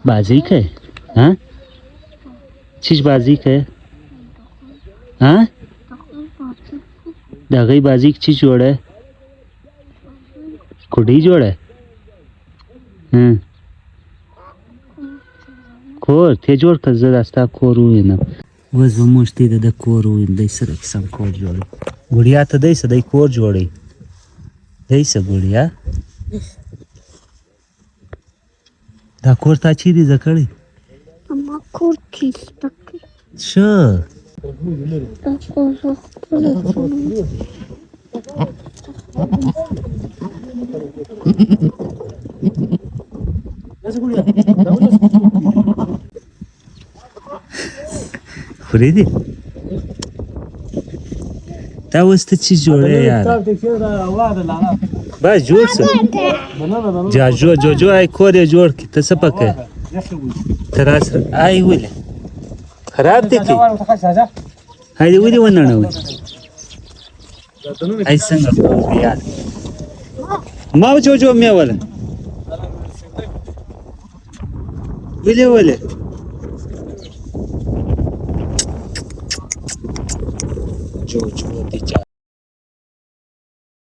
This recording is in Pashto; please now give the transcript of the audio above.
بازی کوي ها چیش بازی کوي ها د هغې بازي کې چی جوړه کوډۍ جوړه کور ته جوړ که زه دا ستا کور ووینم اوس به موږ ته د کور ووینم دی سره قسم کور جوړوي ګوړیا ته دی څه دی کور جوړوي دی څه ګوړیا دا کور تا چیرې زده کړی اما کور کې سپکې ښه دا کور زه خپله جوړوم. خورې دي دا اوس ته چی جوړی یاره بس جوړ شه جوجو ای کور یې جوړ کړي ته څه پکې ته راسره ای ولې خراب دی که هایدې ولې ونړوئ ای څنګه کور دی یار ما جوجو مې وله ولې جوجو دی